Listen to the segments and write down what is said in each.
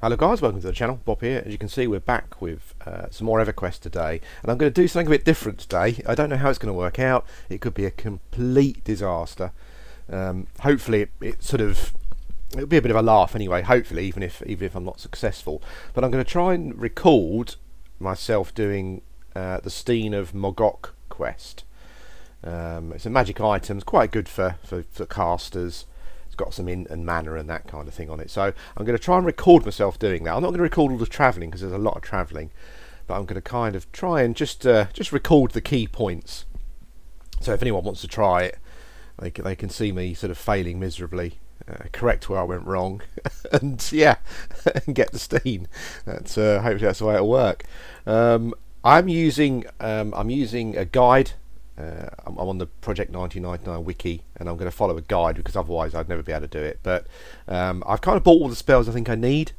Hello guys, welcome to the channel. Bob here. As you can see, we're back with some more Everquest today, and I'm going to do something a bit different today. I don't know how it's going to work out. It could be a complete disaster. Hopefully it'll be a bit of a laugh anyway, hopefully, even if I'm not successful. But I'm going to try and record myself doing the Stein of Moggok quest. It's a magic item. It's quite good for casters. Got some int and mana and that kind of thing on it, so I'm going to try and record myself doing that. I'm not going to record all the travelling because there's a lot of travelling, but I'm going to kind of try and just record the key points, so if anyone wants to try it, they can see me sort of failing miserably, correct where I went wrong, and yeah, and get the Stein. That's hopefully that's the way it'll work. I'm using a guide. I'm on the Project 1999 wiki, and I'm going to follow a guide because otherwise I'd never be able to do it. But I've kind of bought all the spells I think I need.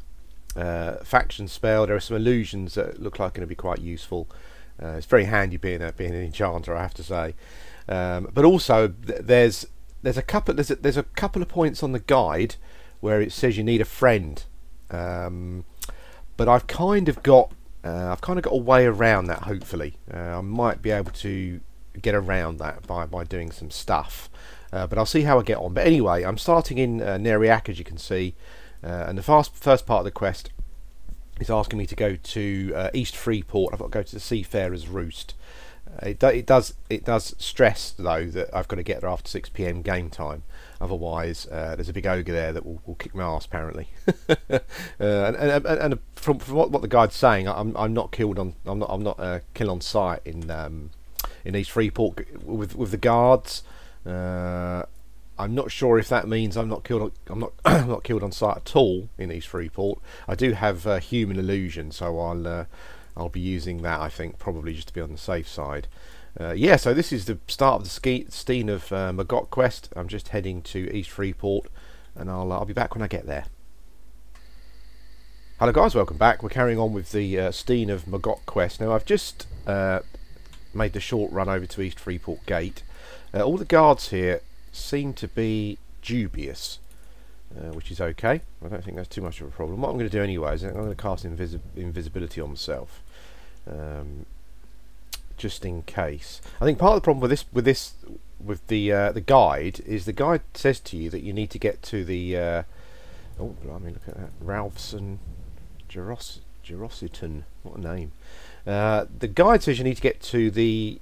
Faction spell. There are some illusions that look like going to be quite useful. It's very handy being an enchanter, I have to say. But also there's a couple of points on the guide where it says you need a friend. But I've kind of got a way around that. Hopefully, I might be able to get around that by doing some stuff, but I'll see how I get on. But anyway, I'm starting in Neriak, as you can see, and the first part of the quest is asking me to go to East Freeport. I've got to go to the Seafarer's Roost. It does stress though that I've got to get there after 6 PM game time, otherwise there's a big ogre there that will kick my ass apparently. and from what the guide's saying, I'm not killed on I'm not kill on sight in East Freeport with the guards. I'm not sure if that means I'm not killed killed on sight at all in East Freeport. I do have human illusion, so I'll be using that, I think, probably just to be on the safe side. Yeah, so this is the start of the Stein of Moggok quest. I'm just heading to East Freeport, and I'll be back when I get there. Hello guys, welcome back. We're carrying on with the Stein of Moggok quest. Now I've just made the short run over to East Freeport Gate. All the guards here seem to be dubious, which is okay. I don't think that's too much of a problem. What I'm going to do anyway is I'm going to cast invisibility on myself, just in case. I think part of the problem with the guide is the guide says to you that you need to get to the oh blimey, look at that, Ralph's and Gerositon, what a name. The guide says you need to get to the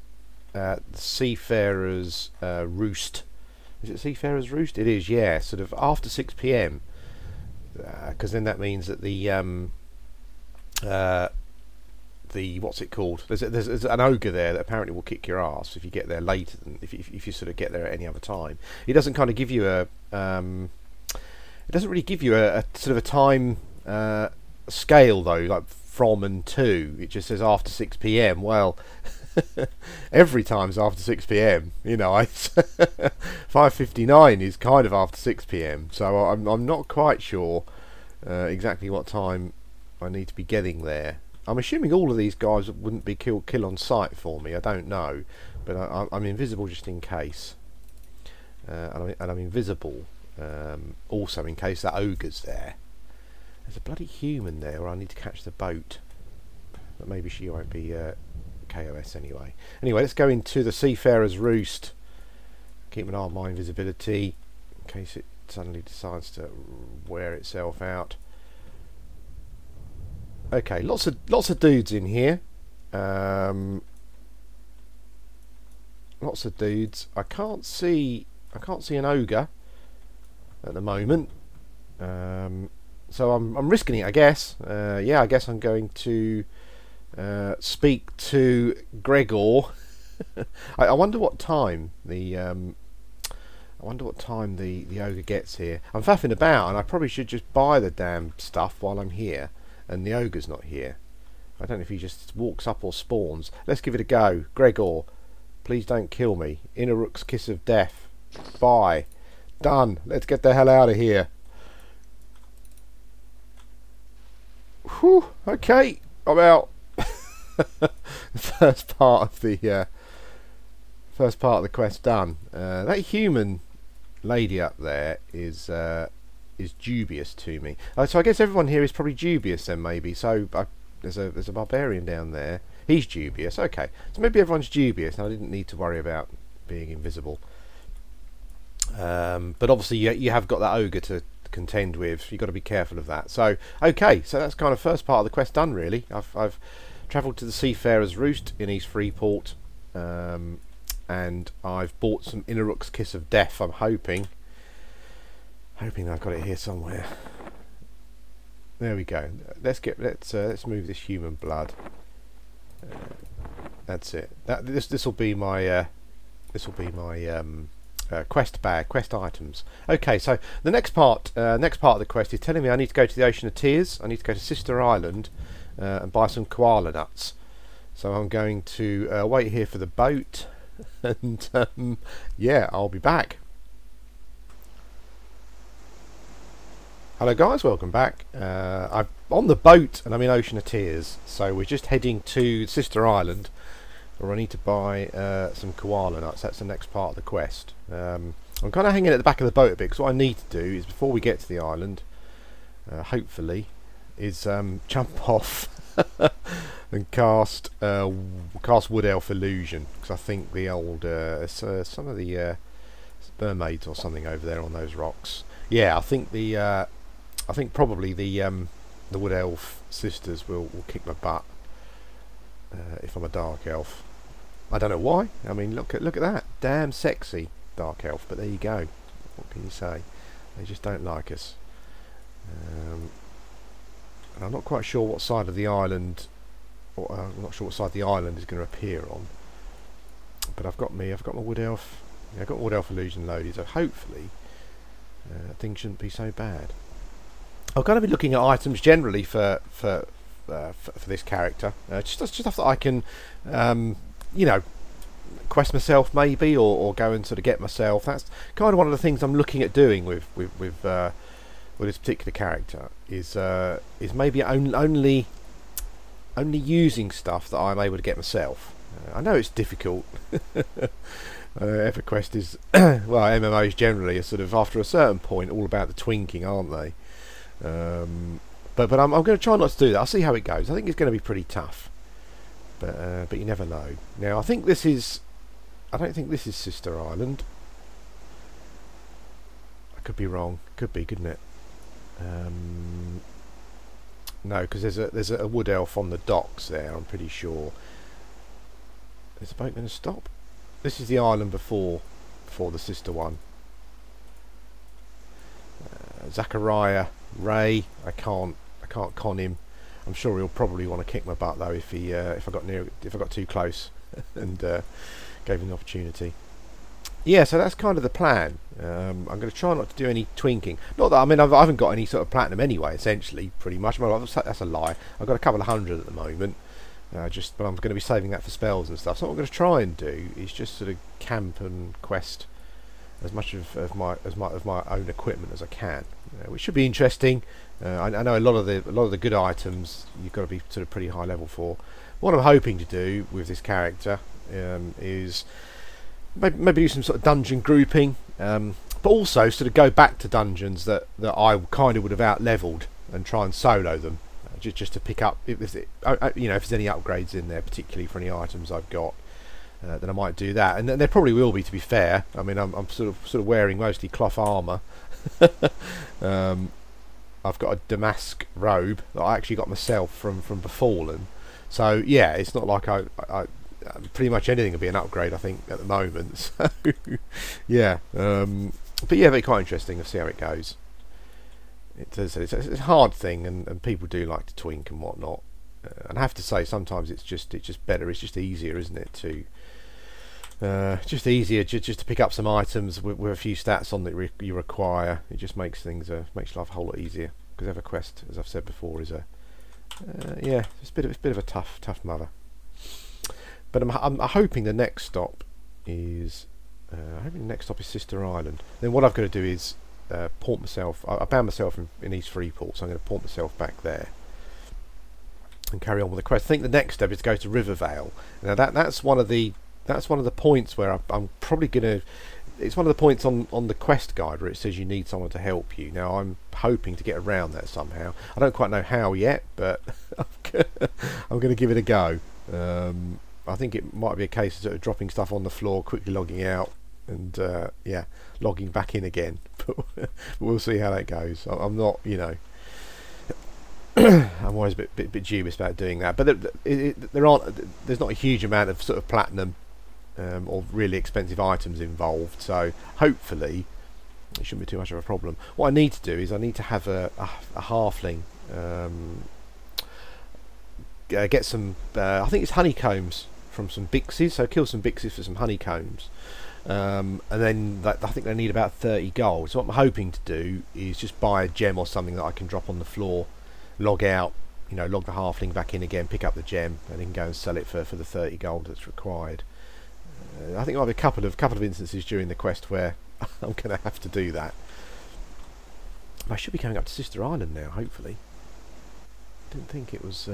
Seafarer's Roost. Is it Seafarer's Roost? It is, yeah. Sort of after 6 PM, because then that means that the what's it called? There's an ogre there that apparently will kick your ass if you get there later than if you sort of get there at any other time. It doesn't kind of give you a it doesn't really give you a sort of a time scale though, like from and to. It just says after 6 PM. Well, every time's after 6 PM, you know. 5:59 is kind of after 6 PM, so I'm not quite sure exactly what time I need to be getting there. I'm assuming all of these guys wouldn't be kill on sight for me. I don't know, but I'm invisible just in case, and I'm invisible also in case that ogre's there. There's a bloody human there, or I need to catch the boat. But maybe she won't be KOS anyway. Anyway, let's go into the Seafarer's Roost. Keep an eye on my invisibility in case it suddenly decides to wear itself out. Okay, lots of dudes in here. Lots of dudes. I can't see an ogre at the moment. So I'm risking it, I guess. Yeah, I guess I'm going to speak to Gregor. I wonder what time the ogre gets here. I'm faffing about, and I probably should just buy the damn stuff while I'm here, and the ogre's not here. I don't know if he just walks up or spawns. Let's give it a go. Gregor, please don't kill me. Inneruk's kiss of death. Bye. Done. Let's get the hell out of here. Whew, okay, I'm out. The first part of the quest done. That human lady up there is is dubious to me. So I guess everyone here is probably dubious then, maybe. So there's a barbarian down there. He's dubious. Okay, so maybe everyone's dubious, and I didn't need to worry about being invisible. But obviously you have got that ogre to contend with. You've got to be careful of that. So okay, so that's kind of first part of the quest done, really. I've travelled to the Seafarer's Roost in East Freeport, and I've bought some Inneruk's Kiss of Death. I'm hoping I've got it here somewhere. There we go. Let's move this human blood. That's it. This will be my quest bag, quest items. Okay, so the next part of the quest is telling me I need to go to the Ocean of Tears. I need to go to Sister Island and buy some koala nuts. So I'm going to wait here for the boat, and yeah, I'll be back. Hello guys, welcome back. I'm on the boat and I'm in Ocean of Tears, so we're just heading to Sister Island, where I need to buy some koala nuts. That's the next part of the quest. I'm kind of hanging at the back of the boat a bit, because what I need to do is, before we get to the island, hopefully, is jump off and cast Wood Elf Illusion, because I think the old some of the mermaids or something over there on those rocks. Yeah, I think probably the Wood Elf sisters will kick my butt if I'm a Dark Elf. I don't know why. I mean, look at that, damn sexy Dark Elf. But there you go. What can you say? They just don't like us. And I'm not quite sure what side of the island. I'm not sure what side the island is going to appear on. But I've got my Wood Elf. Yeah, I've got Wood Elf Illusion loaded. So hopefully things shouldn't be so bad. I'm going to be looking at items generally for this character, just stuff that I can, you know, quest myself maybe, or go and sort of get myself. That's kind of one of the things I'm looking at doing with this particular character. Is maybe only using stuff that I'm able to get myself. I know it's difficult. Everquest is well, MMOs generally are sort of, after a certain point, all about the twinking, aren't they? But I'm going to try not to do that. I'll see how it goes. I think it's going to be pretty tough, but you never know. Now I don't think this is Sister Island. I could be wrong. Could be, couldn't it? No, because there's a Wood Elf on the docks there. I'm pretty sure. Is the boat going to stop? This is the island before the sister one. Zachariah Ray. I can't con him. I'm sure he'll probably want to kick my butt though if I got too close and gave him the opportunity. Yeah, so that's kind of the plan. I'm going to try not to do any twinking. Not that, I mean, I haven't got any sort of platinum anyway. Essentially, pretty much. Well, that's a lie. I've got a couple of hundred at the moment. But I'm going to be saving that for spells and stuff. So what I'm going to try and do is just sort of camp and quest as much of my own equipment as I can, which should be interesting. I know a lot of the good items you've got to be sort of pretty high level for. What I'm hoping to do with this character is maybe do some sort of dungeon grouping, but also sort of go back to dungeons that I kind of would have out leveled and try and solo them, just to pick up if there's any upgrades in there, particularly for any items I've got. Then I might do that, and there probably will be, to be fair. I mean, I'm sort of wearing mostly cloth armour. I've got a damask robe that I actually got myself from Befallen. So yeah, it's not like I pretty much anything will be an upgrade, I think, at the moment. So yeah, but yeah, they're quite interesting. I'll see how it goes. It's a hard thing, and people do like to twink and whatnot. And I have to say, sometimes it's just better. It's just easier, isn't it? Just easier just to pick up some items with a few stats on that you require. It just makes things makes life a whole lot easier. Because Everquest, as I've said before, is yeah, it's a bit of a tough mother. But I'm hoping the next stop is Sister Island. Then what I've got to do is port myself. I bound myself in East Freeport, so I'm going to port myself back there and carry on with the quest. I think the next step is to go to Rivervale. Now that's one of the points where I'm probably going to it's one of the points on the quest guide where it says you need someone to help you. Now I'm hoping to get around that somehow. I don't quite know how yet, but I'm going to give it a go. I think it might be a case of sort of dropping stuff on the floor, quickly logging out, and yeah, logging back in again. But we'll see how that goes. I'm not, you know, I'm always a bit dubious about doing that. But there's not a huge amount of sort of platinum or really expensive items involved, so hopefully it shouldn't be too much of a problem. What I need to do is I need to have a halfling get some I think it's honeycombs from some bixies, so kill some bixies for some honeycombs, and then I think they need about 30 gold. So what I'm hoping to do is just buy a gem or something that I can drop on the floor, log out, you know, log the halfling back in again, pick up the gem, and then go and sell it for the 30 gold that's required. I think there might be a couple of instances during the quest where I'm going to have to do that. I should be coming up to Sister Island now, hopefully. Didn't think it was...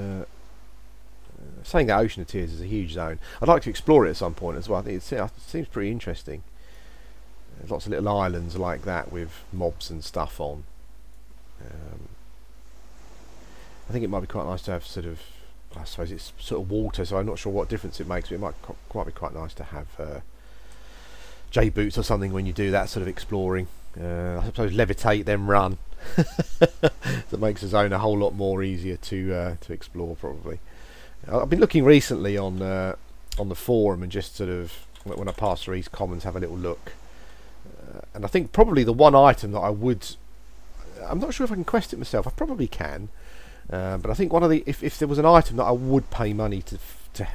saying that Ocean of Tears is a huge zone. I'd like to explore it at some point as well. I think it seems pretty interesting. There's lots of little islands like that with mobs and stuff on. I think it might be quite nice to have sort of... I suppose it's sort of water, so I'm not sure what difference it makes, but it might be quite nice to have J boots or something when you do that sort of exploring. I suppose levitate, then run. That makes the zone a whole lot more easier to explore, probably. I've been looking recently on the forum and just sort of when I pass through East Commons have a little look, and I think probably the one item that I'm not sure if I can quest it myself. I probably can. But I think one of the if there was an item that I would pay money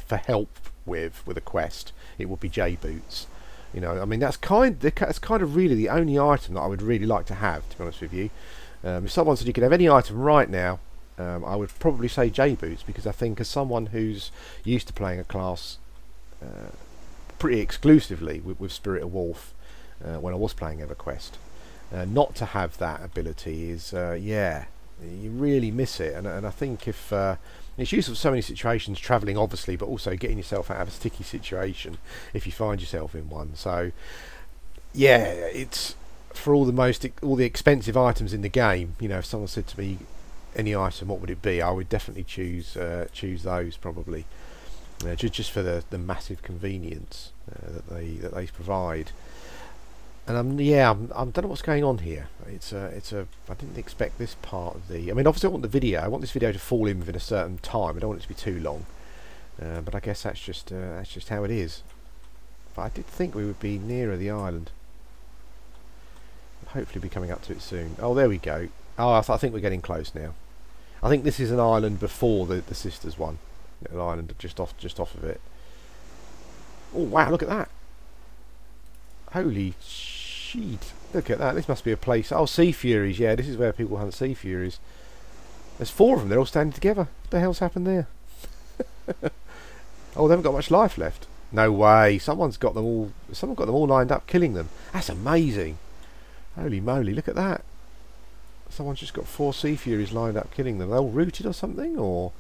for help with a quest, it would be J boots. You know, I mean that's kind of really the only item that I would really like to have, to be honest with you. If someone said you could have any item right now, I would probably say J boots, because I think as someone who's used to playing a class pretty exclusively with Spirit of Wolf when I was playing Everquest, not to have that ability is yeah. You really miss it, and I think if it's useful for so many situations, travelling obviously, but also getting yourself out of a sticky situation if you find yourself in one. So yeah, it's for all the expensive items in the game. You know, if someone said to me any item, what would it be? I would definitely choose those probably, just for the massive convenience that they provide. And I don't know what's going on here. I didn't expect this part of the... I mean, obviously I want this video to fall in within a certain time. I don't want it to be too long. But I guess that's just how it is. But I did think we would be nearer the island. Hopefully be coming up to it soon. Oh, there we go. Oh, I think we're getting close now. I think this is an island before the sisters one. Little island just off of it. Oh wow, look at that. Holy shit, look at that. This must be a place. Oh, sea furies. Yeah, this is where people hunt sea furies. There's 4 of them. They're all standing together. What the hell's happened there? Oh, they haven't got much life left. No way. Someone got them all lined up, killing them. That's amazing. Holy moly, look at that. Someone's just got 4 sea furies lined up, killing them. They're all rooted or something, or...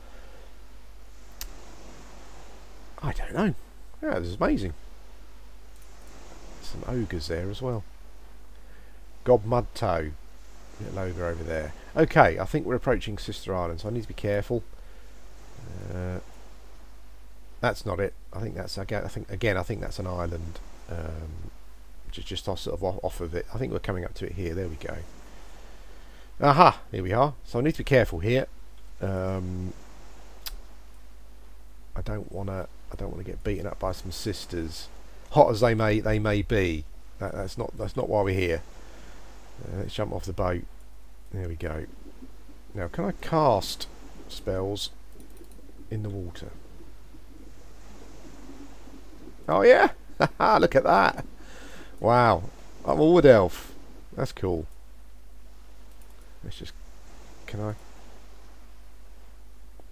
I don't know. Yeah, this is amazing. Some ogres there as well. Gob Mud Toe. Little ogre over there. Okay, I think we're approaching Sister Island, so I need to be careful. That's not it. I think that's that's an island. Just sort of off of it. I think we're coming up to it here. There we go. Aha! Here we are. So I need to be careful here. I don't want to get beaten up by some sisters. Hot as they may be, that's not why we're here. Let's jump off the boat. There we go. Now, can I cast spells in the water? Oh yeah! Look at that! Wow, I'm a wood elf. That's cool. Let's just... Can I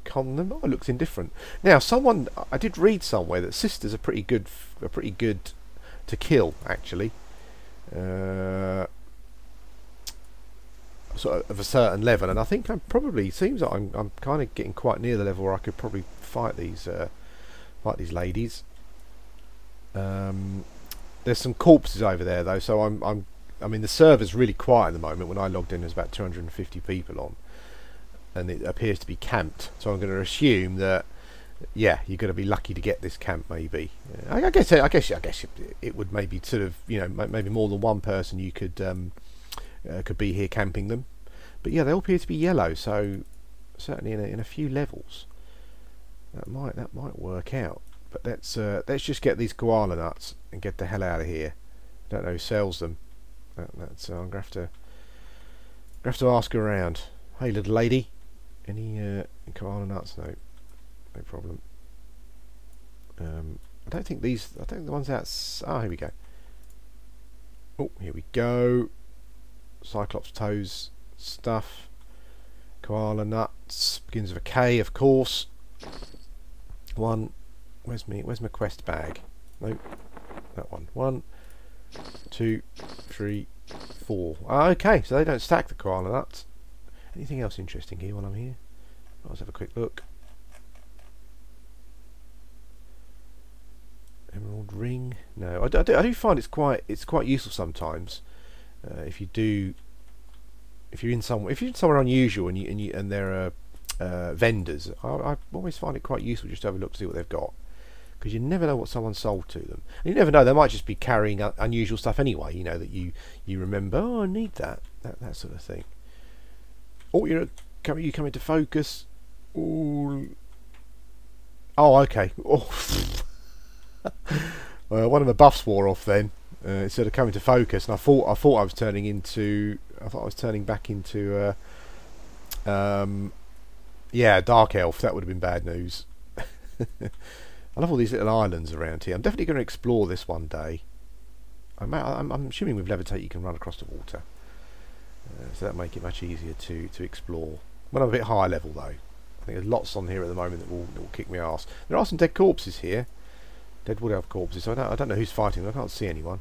con them? Oh, it looks indifferent. Now, I did read somewhere that sisters are pretty good to kill, actually. Sort of a certain level, and I think seems like I'm kind of getting quite near the level where I could probably fight these ladies. They're There's some corpses over there though, so I mean the server's really quiet at the moment. When I logged in, there's about 250 people on, and it appears to be camped. So I'm going to assume that, yeah, you're going to be lucky to get this camp. Maybe I guess it would maybe sort of, you know, maybe more than one person you could be here camping them. But yeah, they all appear to be yellow, so certainly in a few levels that might work out. But let's just get these koala nuts and get the hell out of here. Don't know who sells them. That's I'm gonna have to ask around. Hey, little lady, any koala nuts? No problem. I don't think these. I think the ones out. Oh, here we go. Oh, here we go. Cyclops toes stuff. Koala nuts. Begins with a K, of course. One. Where's my quest bag? Nope. That one. 1, 2, 3, 4. Okay, so they don't stack the koala nuts. Anything else interesting here while I'm here? Let's have a quick look. Emerald ring. No, I do find it's quite useful sometimes. If you're somewhere unusual and there are vendors, I always find it quite useful just to have a look to see what they've got, because you never know what someone sold to them, and you never know, they might just be carrying unusual stuff anyway. You know, that you remember. Oh, I need that sort of thing. Oh, you come into focus. Ooh. Oh, okay. Oh. Well, one of the buffs wore off then. Instead of coming to focus, and I thought I was turning back into yeah, dark elf. That would have been bad news. I love all these little islands around here. I'm definitely going to explore this one day. I'm assuming with levitate you can run across the water, so that make it much easier to explore. When I'm a bit higher level though, I think there's lots on here at the moment that will kick me ass. There are some dead corpses here. Dead wood elf corpses. So I don't know who's fighting them. I can't see anyone.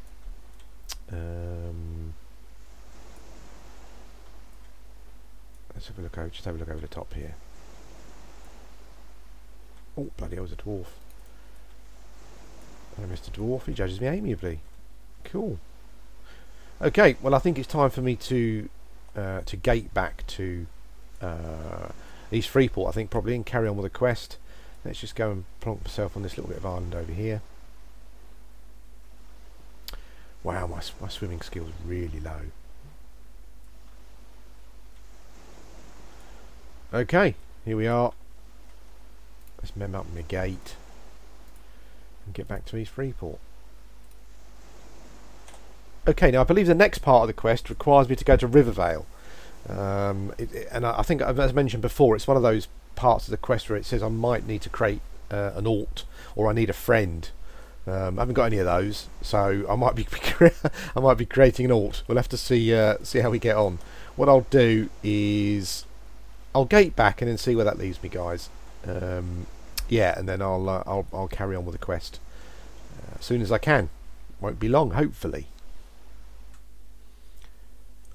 Let's have a look over. Just have a look over the top here. Oh, bloody hell, there's a dwarf. Hello, Mr. Dwarf. He judges me amiably. Cool. Okay, well, I think it's time for me to gate back to East Freeport, I think, probably, and carry on with the quest. Let's just go and plonk myself on this little bit of island over here. Wow, my swimming skills are really low. Okay, here we are. Let's mem up my gate and get back to East Freeport. Okay, now I believe the next part of the quest requires me to go to Rivervale. And I think, as mentioned before, it's one of those parts of the quest where it says I might need to create an alt, or I need a friend. I haven't got any of those, so I might be creating an alt. We'll have to see how we get on. What I'll do is I'll gate back and then see where that leaves me, guys. Yeah, and then I'll carry on with the quest as soon as I can. Won't be long, hopefully.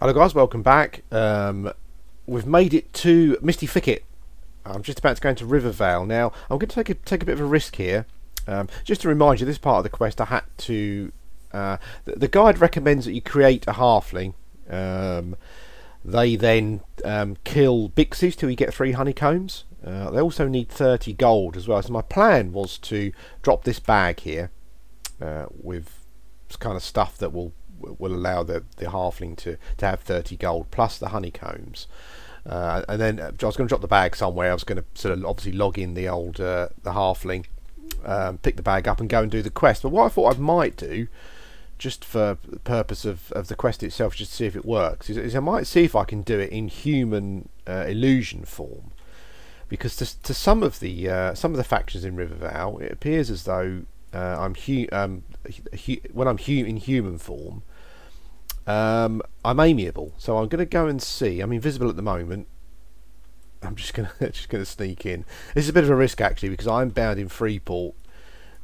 Hello guys, welcome back. We've made it to Misty Thicket. I'm just about to go into Rivervale now. I'm going to take a bit of a risk here. Just to remind you, this part of the quest I had to... the guide recommends that you create a halfling. They then kill bixies till you get 3 honeycombs. They also need 30 gold as well. So my plan was to drop this bag here with kind of stuff that will allow the halfling to have 30 gold plus the honeycombs. And then I was going to drop the bag somewhere. I was going to sort of obviously log in the old the halfling, pick the bag up and go and do the quest. But what I thought I might do, just for the purpose of the quest itself, just to see if it works, is I might see if I can do it in human illusion form. Because to some of the factions in Rivervale, it appears as though when I'm in human form, I'm amiable. So I'm going to go and see. I'm invisible at the moment. I'm just gonna sneak in. This is a bit of a risk actually, because I'm bound in Freeport,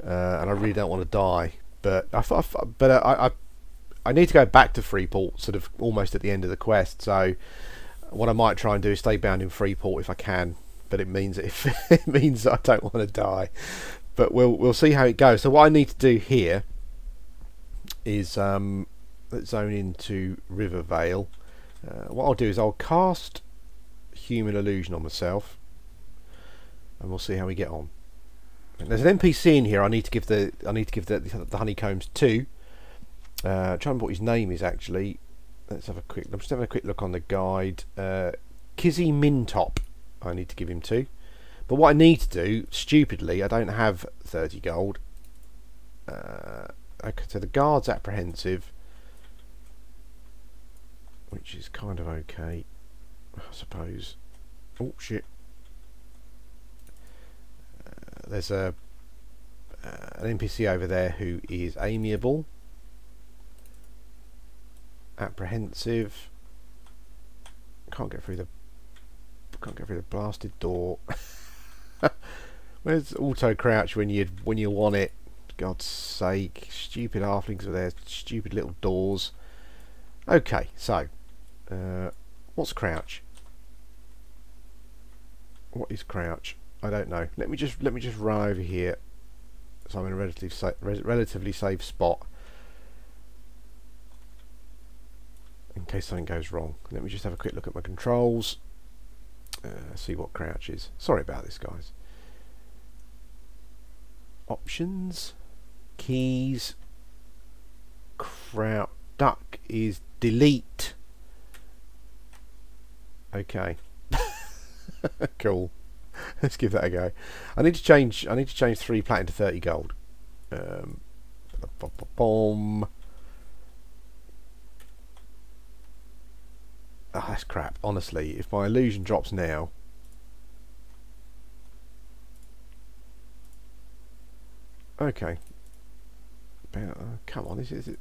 and I really don't want to die. But I need to go back to Freeport, sort of almost at the end of the quest. So what I might try and do is stay bound in Freeport if I can. But it means that it means that I don't want to die. But we'll see how it goes. So what I need to do here is zone into Rivervale. What I'll do is I'll cast Human Illusion on myself, and we'll see how we get on. And there's an NPC in here I need to give the honeycombs to. Try and remember what his name is actually. I'm just having a quick look on the guide. Kizzy Mintop I need to give him to. But what I need to do, stupidly, I don't have 30 gold. Okay, so the guard's apprehensive, which is kind of okay, I suppose. Oh shit! There's an NPC over there who is amiable, apprehensive. Can't get through the blasted door. Where's auto crouch when you want it? God's sake, stupid halflings with their stupid little doors. Okay, so what's crouch? What is crouch? I don't know. Let me just run over here, so I'm in a relatively safe spot in case something goes wrong. Let me just have a quick look at my controls. See what crouch is. Sorry about this, guys. Options, keys, crouch. Duck is delete. Okay. Cool. Let's give that a go. I need to change 3 platinum to 30 gold. Boom. Oh, that's crap. Honestly, if my illusion drops now. Okay. Come on, is it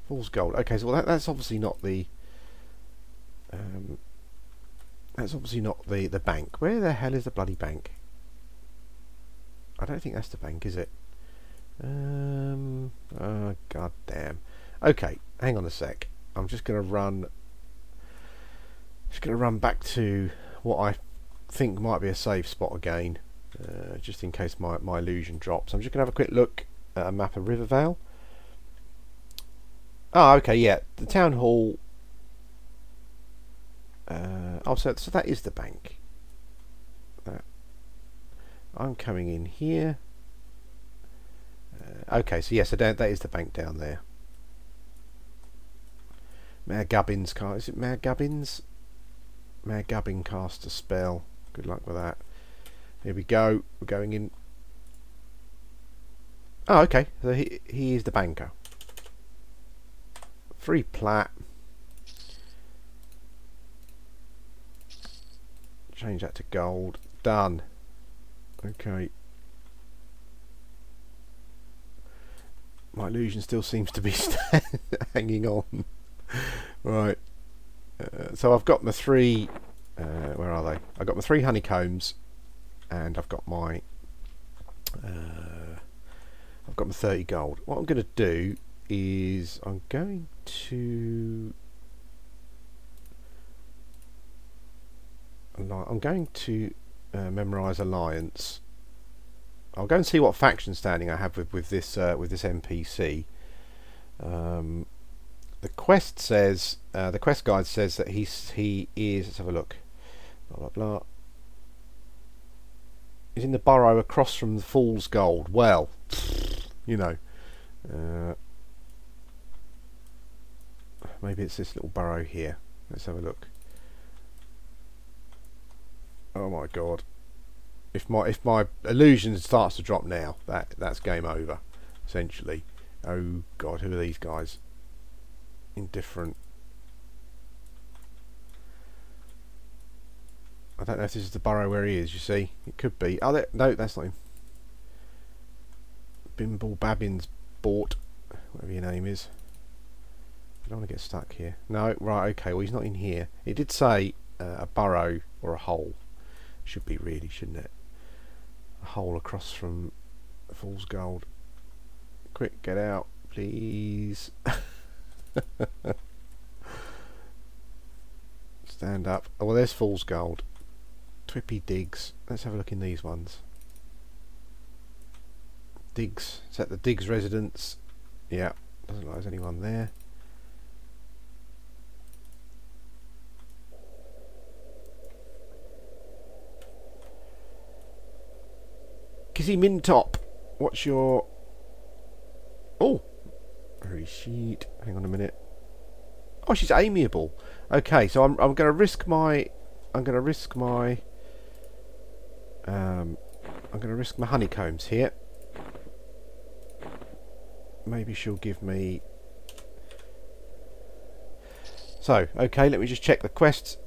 fool's gold? Okay, so well, that's obviously not the. That's obviously not the bank. Where the hell is the bloody bank? I don't think that's the bank, is it? Oh, god damn. Okay, hang on a sec. I'm just gonna run. Just gonna run back to what I think might be a safe spot again, just in case my illusion drops. I'm just gonna have a quick look at a map of Rivervale. Oh, okay, yeah, the town hall. Oh, so that is the bank. I'm coming in here. Okay, so yes, that is the bank down there. Mayor Gubbins cast. Is it Mayor Gubbins? Mayor Gubbin cast a spell. Good luck with that. Here we go. We're going in. Oh, okay. So he is the banker. 3 plat. Change that to gold. Done. Okay. My illusion still seems to be hanging on. Right. So I've got my 3. Where are they? I've got my 3 honeycombs, and I've got my 30 gold. What I'm going to do is I'm going to memorize alliance. I'll go and see what faction standing I have with this NPC. The quest says, the quest guide says that he is. Let's have a look. Blah blah blah. He's in the burrow across from the Fool's Gold. Well, you know, maybe it's this little burrow here. Let's have a look. Oh my god! If my illusion starts to drop now, that's game over, essentially. Oh god, who are these guys? Indifferent. I don't know if this is the burrow where he is. You see, it could be. Oh, no, that's not him. Bimble Babbins Bort, whatever your name is. I don't want to get stuck here. No, right, okay. Well, he's not in here. It did say a burrow or a hole. Should be really, shouldn't it? A hole across from Fool's Gold. Quick, get out, please. Stand up. Oh, well, there's Fool's Gold. Twippy Digs. Let's have a look in these ones. Digs. Is that the Digs residence? Yeah. Doesn't look like there's anyone there. Kizzy Mintop, what's your... Oh, very sheet. Hang on a minute. Oh, she's amiable. Okay, so I'm going to risk my... I'm going to risk my honeycombs here. Maybe she'll give me... So, okay, let me just check the quests.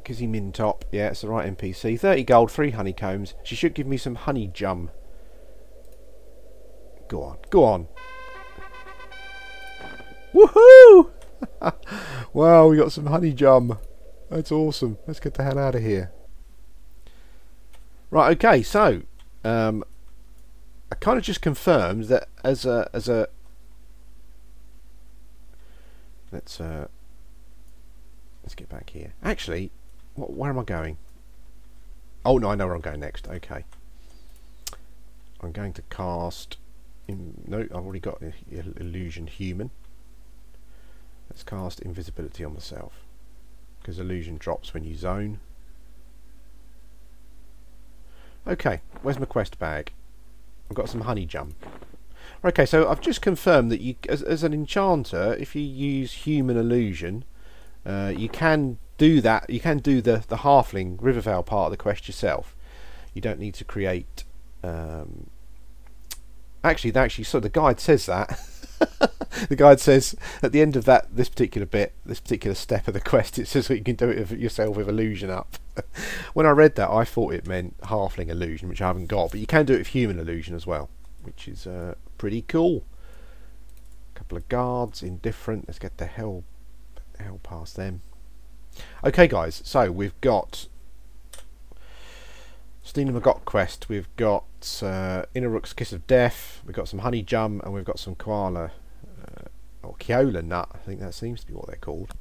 Kizzy Mintop, yeah, it's the right NPC. 30 gold, 3 honeycombs. She should give me some honey jum. Go on, go on. Woohoo! Wow, we got some honey jum. That's awesome. Let's get the hell out of here. Right, okay, so I kind of just confirmed that as a let's get back here. Actually, where am I going? Oh no, I know where I'm going next. Okay, I'm going to cast. No, I've already got illusion human. Let's cast invisibility on myself because illusion drops when you zone. Okay, where's my quest bag? I've got some honey jum. Okay, so I've just confirmed that you, as an enchanter, if you use human illusion, you can do that. You can do the halfling Rivervale part of the quest yourself. You don't need to create. Actually, so the guide says that. The guide says at the end of this particular step of the quest, it says that you can do it yourself with illusion up. When I read that, I thought it meant halfling illusion, which I haven't got, but you can do it with human illusion as well, which is pretty cool. A couple of guards, indifferent. Let's get the hell past them. Okay, guys. So we've got Stein of Moggok quest. We've got Inner Rook's Kiss of Death. We've got some honey jum, and we've got some koala or keola nut. I think that seems to be what they're called.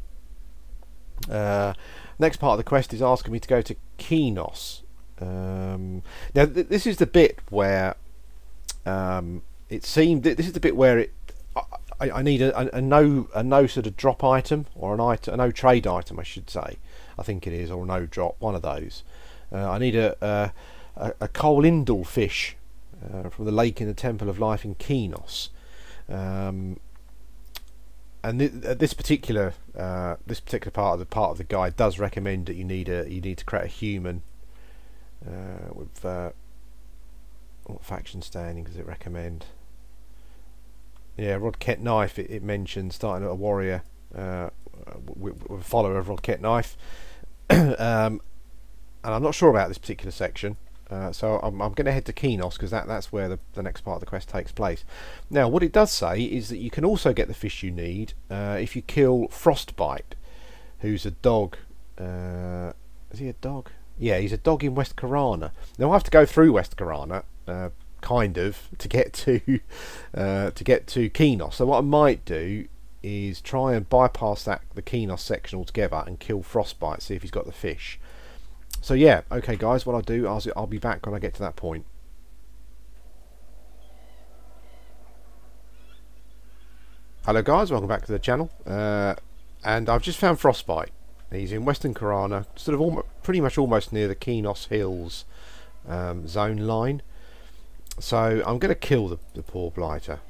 Next part of the quest is asking me to go to Kenos. Now this is the bit where it seemed this is the bit where I need a no sort of drop item, or a no trade item, I should say. I think it is, or no drop, one of those. I need a coal indle fish from the lake in the Temple of Life in Kenos. And this particular part of the guide does recommend that you need to create a human with what faction standing does it recommend? Yeah, Rodket Knife. It mentions starting at a warrior with a follower of Rodket Knife, and I'm not sure about this particular section. So I'm going to head to Kenos because that's where the next part of the quest takes place. Now, what it does say is that you can also get the fish you need if you kill Frostbite, who's a dog. Is he a dog? Yeah, he's a dog in West Karana. Now I have to go through West Karana, kind of, to get to Kenos. So what I might do is try and bypass the Kenos section altogether and kill Frostbite. See if he's got the fish. So yeah, okay guys, what I'll do, I'll be back when I get to that point. Hello guys, welcome back to the channel. And I've just found Frostbite. He's in Western Karana, sort of pretty much almost near the Kenos Hills zone line. So I'm going to kill the poor blighter.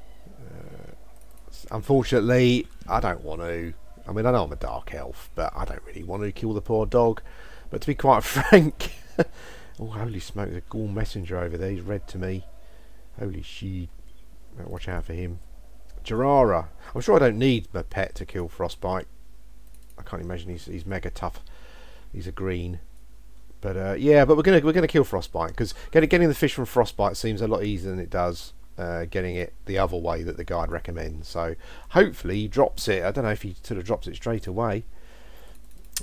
Unfortunately, I don't want to. I mean, I know I'm a dark elf, but I don't really want to kill the poor dog. But to be quite frank, oh holy smoke, there's a Ghoul Messenger over there. He's red to me. Holy shit! Watch out for him. Gerara. I'm sure I don't need my pet to kill Frostbite. I can't imagine he's mega tough. He's a green. But yeah, but we're gonna kill Frostbite because getting the fish from Frostbite seems a lot easier than it does getting it the other way that the guide recommends. So hopefully he drops it. I don't know if he sort of drops it straight away.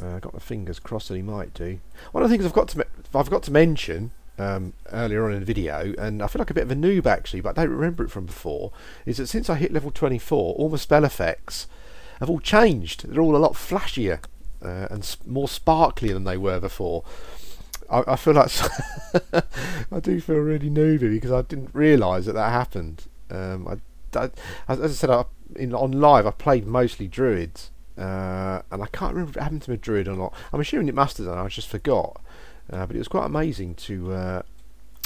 I've got my fingers crossed that he might do. One of the things I've got to mention earlier on in the video, and I feel like a bit of a noob actually, but I don't remember it from before, is that since I hit level 24, all my spell effects have all changed. They're all a lot flashier and more sparkly than they were before. I feel like I do feel really nooby because I didn't realise that happened. As I said, on live I played mostly druids, and I can't remember if it happened to me a druid or not. I'm assuming it must have done. I just forgot. But it was quite amazing to,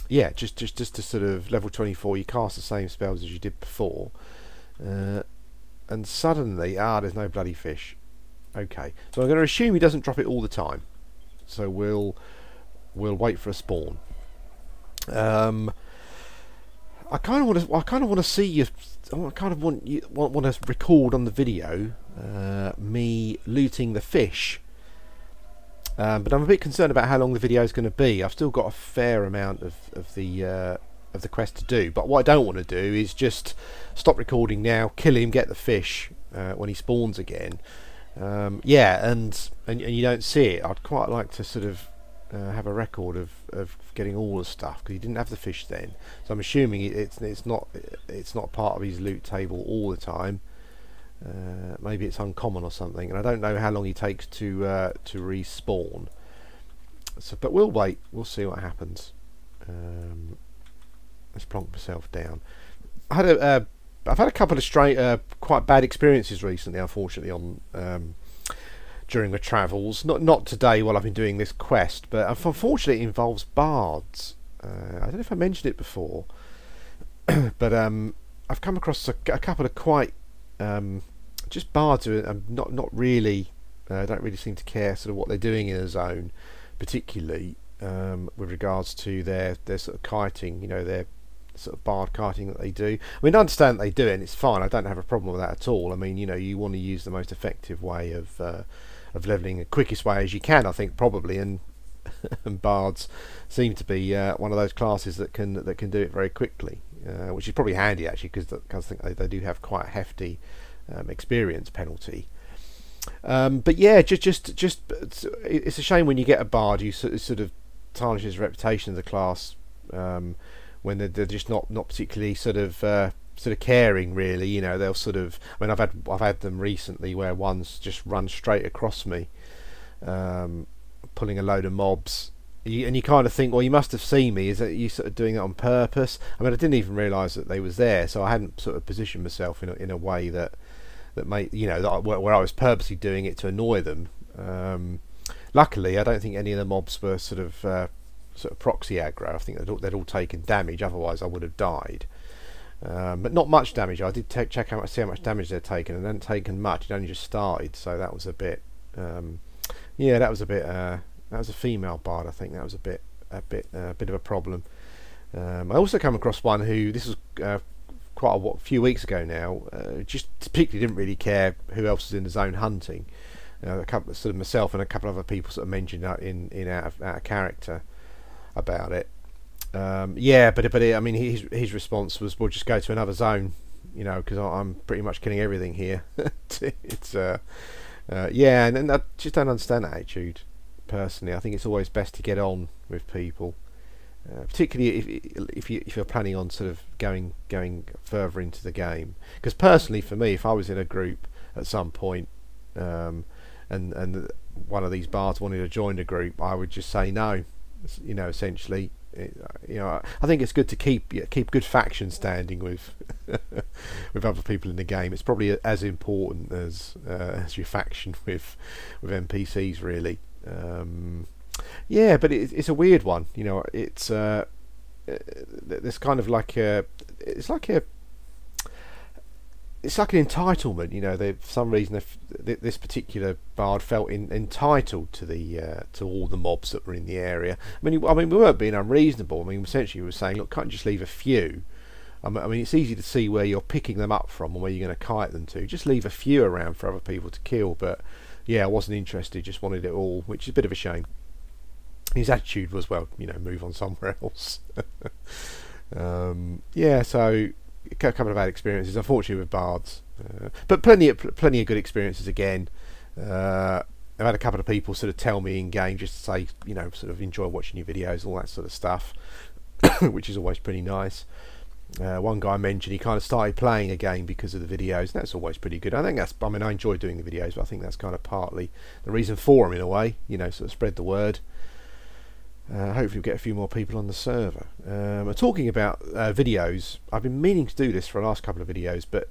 yeah, just to sort of level 24, you cast the same spells as you did before, and suddenly, there's no bloody fish. Okay, so I'm going to assume he doesn't drop it all the time. So we'll wait for a spawn. I kind of want to see you. I kind of want to record on the video me looting the fish. But I'm a bit concerned about how long the video is going to be. I've still got a fair amount of the quest to do. But what I don't want to do is just stop recording now, kill him, get the fish when he spawns again. Yeah, and you don't see it. I'd quite like to sort of have a record of getting all the stuff, because he didn't have the fish then. So I'm assuming it's not part of his loot table all the time. Maybe it's uncommon or something, and I don't know how long he takes to respawn. So, but we'll wait. We'll see what happens. Let's plonk myself down. I've had a couple of quite bad experiences recently, unfortunately, on during the travels. Not today while I've been doing this quest, but unfortunately it involves bards. I don't know if I mentioned it before, but I've come across a couple of quite just bards who are not really don't really seem to care sort of what they're doing in a zone, particularly with regards to their sort of kiting, you know, their sort of bard kiting that they do. I mean, I understand they do it and it's fine. I don't have a problem with that at all. I mean, you know, you want to use the most effective way of leveling, the quickest way as you can, I think, probably, and and bards seem to be one of those classes that can do it very quickly, which is probably handy actually, because I think they do have quite a hefty experience penalty. But yeah, just it's a shame when you get a bard who sort of tarnishes the reputation of the class when they're just not particularly sort of caring, really. You know, they'll sort of, I mean, I've had them recently where one's just run straight across me, pulling a load of mobs, and you kind of think, well, you must have seen me. Is that you sort of doing it on purpose? I mean, I didn't even realise that they was there, so I hadn't sort of positioned myself in a way that made, you know, where I was purposely doing it to annoy them. Luckily, I don't think any of the mobs were sort of proxy aggro. I think they'd all taken damage, otherwise I would have died. But not much damage. I did see how much damage they'd taken, and they hadn't taken much. It only just started, so that was a bit. Yeah, that was a bit. That was a female bard, I think. That was a bit of a problem. I also come across one who, this was quite a few weeks ago now, just particularly didn't really care who else was in the zone hunting. A couple, sort of myself and a couple of other people sort of mentioned that in out of character about it. Yeah, but I mean, his response was, "We'll just go to another zone," you know, because I'm pretty much killing everything here. It's yeah, and I just don't understand that attitude. Personally, I think it's always best to get on with people, particularly if you're planning on sort of going further into the game. Because personally, for me, if I was in a group at some point, and one of these bards wanted to join the group, I would just say no. You know, essentially. You know, I think it's good to keep good faction standing with with other people in the game. It's probably as important as your faction with NPCs, really. Yeah, but it's a weird one. You know, it's there's kind of like it's like an entitlement. You know, for some reason this particular bard felt entitled to all the mobs that were in the area. I mean, we weren't being unreasonable. I mean, essentially we were saying, look, can't you just leave a few? I mean, it's easy to see where you're picking them up from and where you're going to kite them to. Just leave a few around for other people to kill. But yeah, I wasn't interested. Just wanted it all, which is a bit of a shame. His attitude was, well, you know, move on somewhere else. Yeah, so a couple of bad experiences, unfortunately, with bards, but plenty of good experiences again. I've had a couple of people sort of tell me in game, just to say, you know, sort of enjoy watching your videos, all that sort of stuff, which is always pretty nice. One guy mentioned he kind of started playing a game because of the videos, and that's always pretty good. I think that's, I mean, I enjoy doing the videos, but I think that's kind of partly the reason for them, in a way, you know, sort of spread the word. Hopefully we'll get a few more people on the server. Talking about videos, I've been meaning to do this for the last couple of videos, but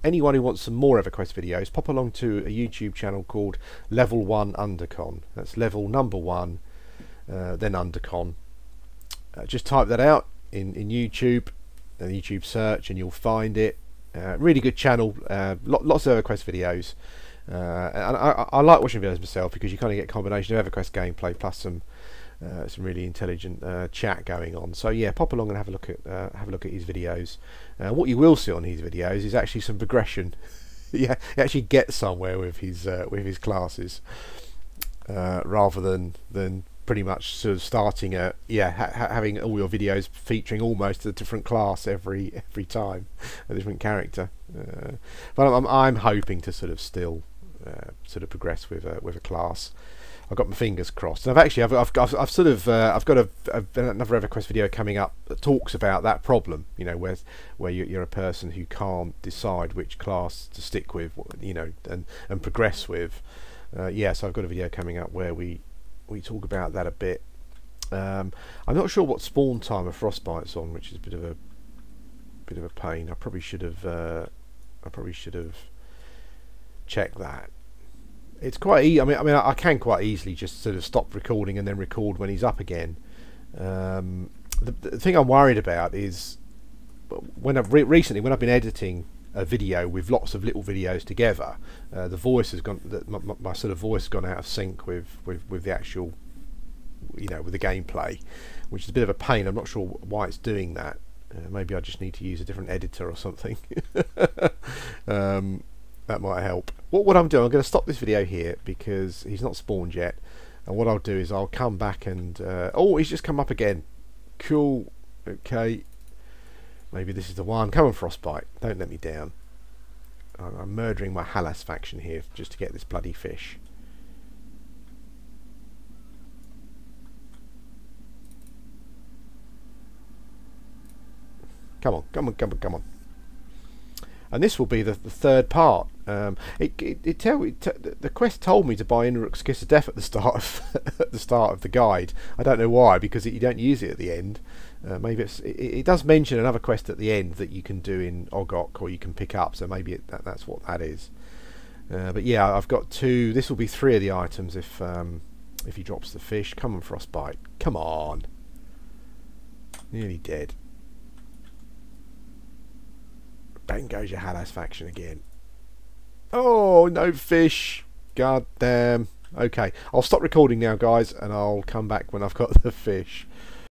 anyone who wants some more EverQuest videos, pop along to a YouTube channel called Level 1 Undercon. That's level number 1, then Undercon. Just type that out in YouTube, YouTube search, and you'll find it. Really good channel, lots of EverQuest videos. And I like watching videos myself because you kind of get a combination of EverQuest gameplay plus some really intelligent chat going on. So yeah, pop along and have a look at his videos. What you will see on his videos is actually some progression. Yeah, he actually gets somewhere with his classes, rather than pretty much sort of starting at having all your videos featuring almost a different class every time, a different character. But I'm hoping to sort of still progress with a class. I've got my fingers crossed, and I've got another EverQuest video coming up that talks about that problem. You know, where you're a person who can't decide which class to stick with, you know, and progress with. Yeah, so I've got a video coming up where we talk about that a bit. I'm not sure what spawn time of Frostbite's on, which is a bit of a pain. I probably should have checked that. It's quite easy. I mean, I can quite easily just sort of stop recording and then record when he's up again. The thing I'm worried about is when recently when I've been editing a video with lots of little videos together, the voice has gone. My sort of voice has gone out of sync with the actual, you know, with the gameplay, which is a bit of a pain. I'm not sure why it's doing that. Maybe I just need to use a different editor or something. That might help. What I'm doing, I'm going to stop this video here because he's not spawned yet, and what I'll do is I'll come back and oh, he's just come up again. Cool. Okay, maybe this is the one. Come on, Frostbite, don't let me down. I'm murdering my Halas faction here just to get this bloody fish. Come on, come on, come on, come on. And this will be the third part. The quest told me to buy Inruk's Kiss of Death at the start of the guide. I don't know why, because you don't use it at the end. Maybe it does mention another quest at the end that you can do in Moggok, or you can pick up. So maybe that's what that is. But yeah, I've got 2. This will be 3 of the items if he drops the fish. Come on, Frostbite. Come on. Nearly dead. Bang goes your Halas faction again. Oh, no fish. God damn. Okay, I'll stop recording now, guys, and I'll come back when I've got the fish.